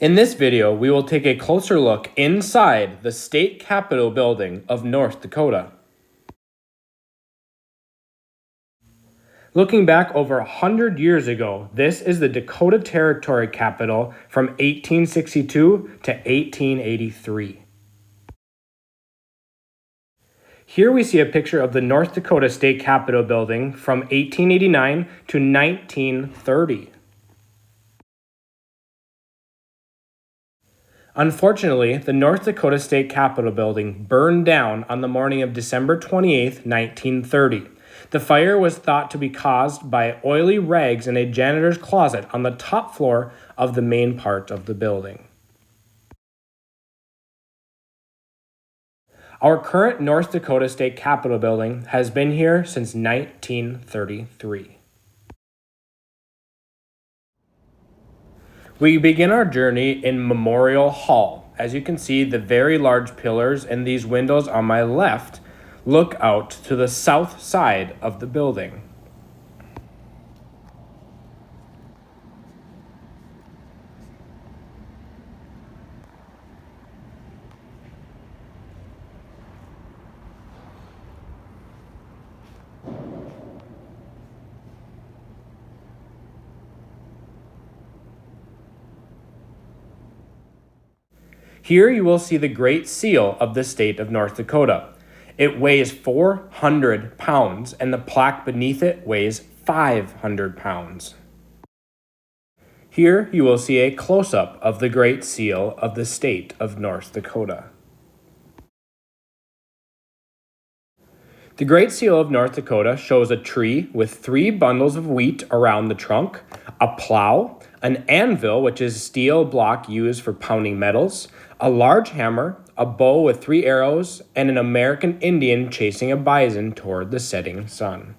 In this video, we will take a closer look inside the state capitol building of North Dakota. Looking back over 100 years ago, this is the Dakota Territory Capitol from 1862 to 1883. Here we see a picture of the North Dakota State Capitol building from 1889 to 1930. Unfortunately, the North Dakota State Capitol building burned down on the morning of December 28, 1930. The fire was thought to be caused by oily rags in a janitor's closet on the top floor of the main part of the building. Our current North Dakota State Capitol building has been here since 1933. We begin our journey in Memorial Hall. As you can see, the very large pillars and these windows on my left look out to the south side of the building. Here you will see the Great Seal of the state of North Dakota. It weighs 400 pounds, and the plaque beneath it weighs 500 pounds. Here you will see a close-up of the Great Seal of the state of North Dakota. The Great Seal of North Dakota shows a tree with 3 bundles of wheat around the trunk, a plow, an anvil, which is steel block used for pounding metals, a large hammer, a bow with 3 arrows, and an American Indian chasing a bison toward the setting sun.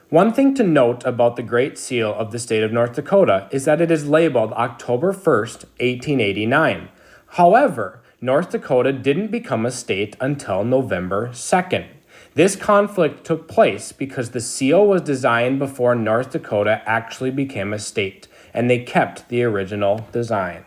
One thing to note about the Great Seal of the state of North Dakota is that it is labeled October 1st, 1889. However, North Dakota didn't become a state until November 2nd. This conflict took place because the seal was designed before North Dakota actually became a state, and they kept the original design.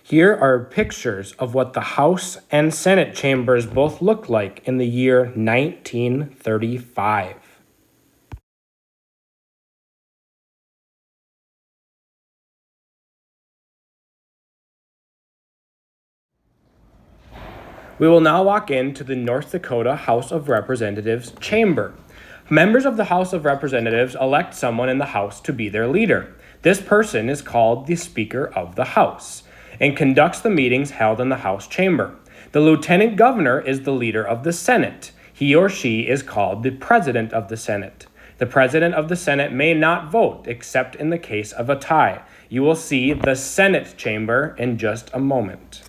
Here are pictures of what the House and Senate chambers both looked like in the year 1935. We will now walk into the North Dakota House of Representatives chamber. Members of the House of Representatives elect someone in the House to be their leader. This person is called the Speaker of the House and conducts the meetings held in the House chamber. The Lieutenant Governor is the leader of the Senate. He or she is called the President of the Senate. The President of the Senate may not vote except in the case of a tie. You will see the Senate chamber in just a moment.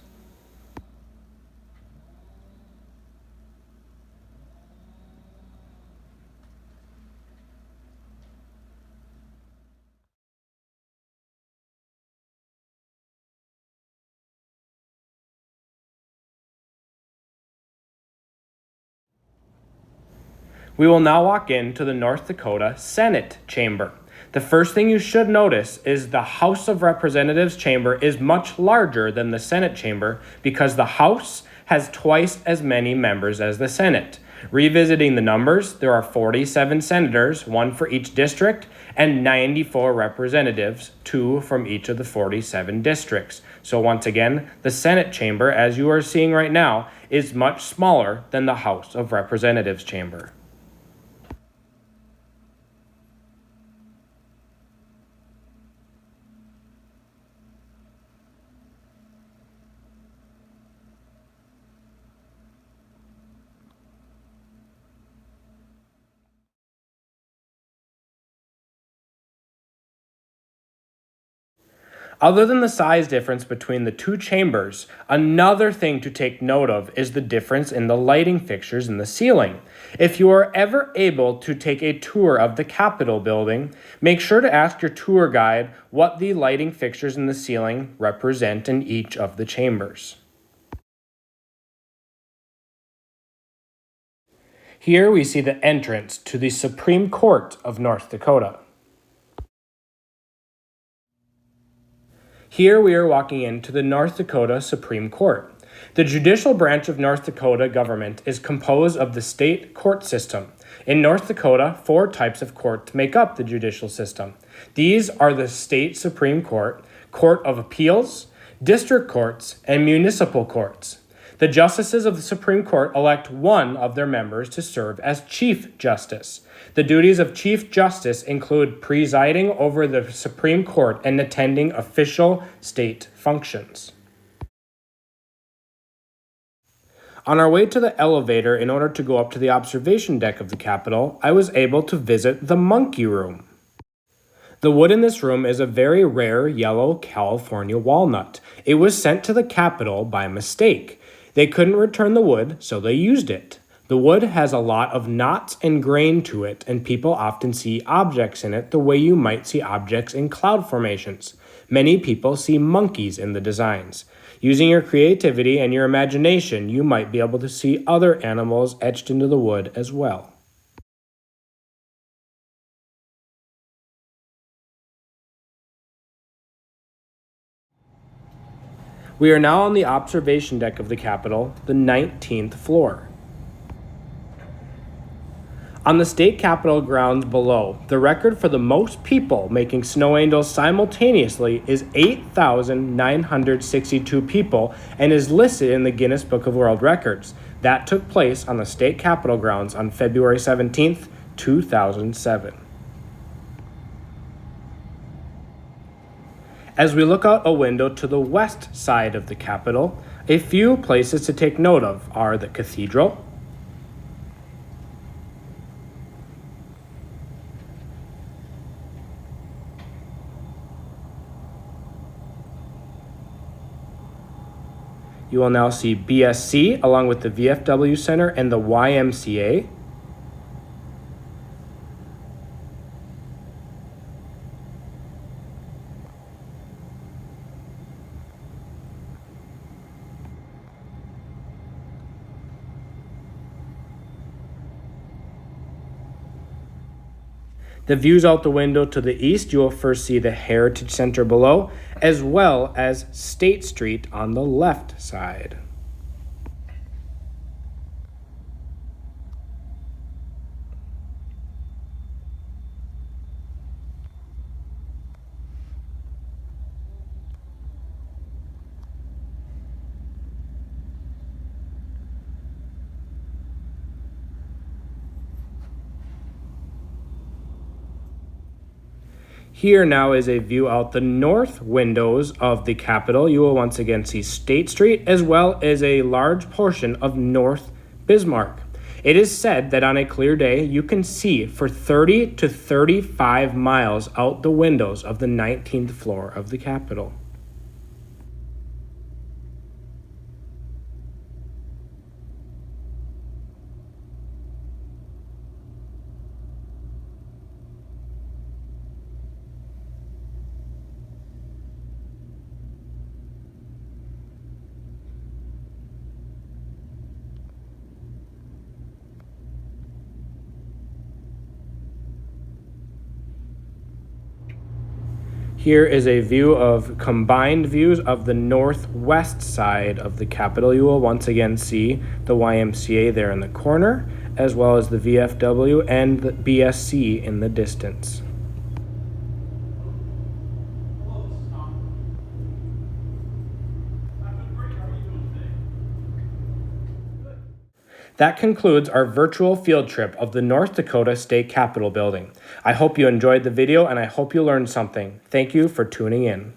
We will now walk into the North Dakota Senate chamber. The first thing you should notice is the House of Representatives chamber is much larger than the Senate chamber because the House has twice as many members as the Senate. Revisiting the numbers, there are 47 senators, 1 for each district, and 94 representatives, 2 from each of the 47 districts. So once again, the Senate chamber, as you are seeing right now, is much smaller than the House of Representatives chamber. Other than the size difference between the two chambers, another thing to take note of is the difference in the lighting fixtures in the ceiling. If you are ever able to take a tour of the Capitol building, make sure to ask your tour guide what the lighting fixtures in the ceiling represent in each of the chambers. Here we see the entrance to the Supreme Court of North Dakota. Here we are walking into the North Dakota Supreme Court. The judicial branch of North Dakota government is composed of the state court system. In North Dakota, 4 types of courts make up the judicial system. These are the state Supreme Court, Court of Appeals, district courts, and municipal courts. The justices of the Supreme Court elect one of their members to serve as Chief Justice. The duties of Chief Justice include presiding over the Supreme Court and attending official state functions. On our way to the elevator in order to go up to the observation deck of the Capitol, I was able to visit the Monkey Room. The wood in this room is a very rare yellow California walnut. It was sent to the Capitol by mistake. They couldn't return the wood, so they used it. The wood has a lot of knots and grain to it, and people often see objects in it the way you might see objects in cloud formations. Many people see monkeys in the designs. Using your creativity and your imagination, you might be able to see other animals etched into the wood as well. We are now on the observation deck of the Capitol, the 19th floor. On the state Capitol grounds below, the record for the most people making snow angels simultaneously is 8,962 people and is listed in the Guinness Book of World Records. That took place on the state Capitol grounds on February 17th, 2007. As we look out a window to the west side of the Capitol, a few places to take note of are the cathedral, you will now see BSC along with the VFW Center and the YMCA. The views out the window to the east, you will first see the Heritage Center below, as well as State Street on the left side. Here now is a view out the north windows of the Capitol. You will once again see State Street as well as a large portion of North Bismarck. It is said that on a clear day, you can see for 30 to 35 miles out the windows of the 19th floor of the Capitol. Here is a view of combined views of the northwest side of the Capitol. You will once again see the YMCA there in the corner, as well as the VFW and the BSC in the distance. That concludes our virtual field trip of the North Dakota State Capitol building. I hope you enjoyed the video and I hope you learned something. Thank you for tuning in.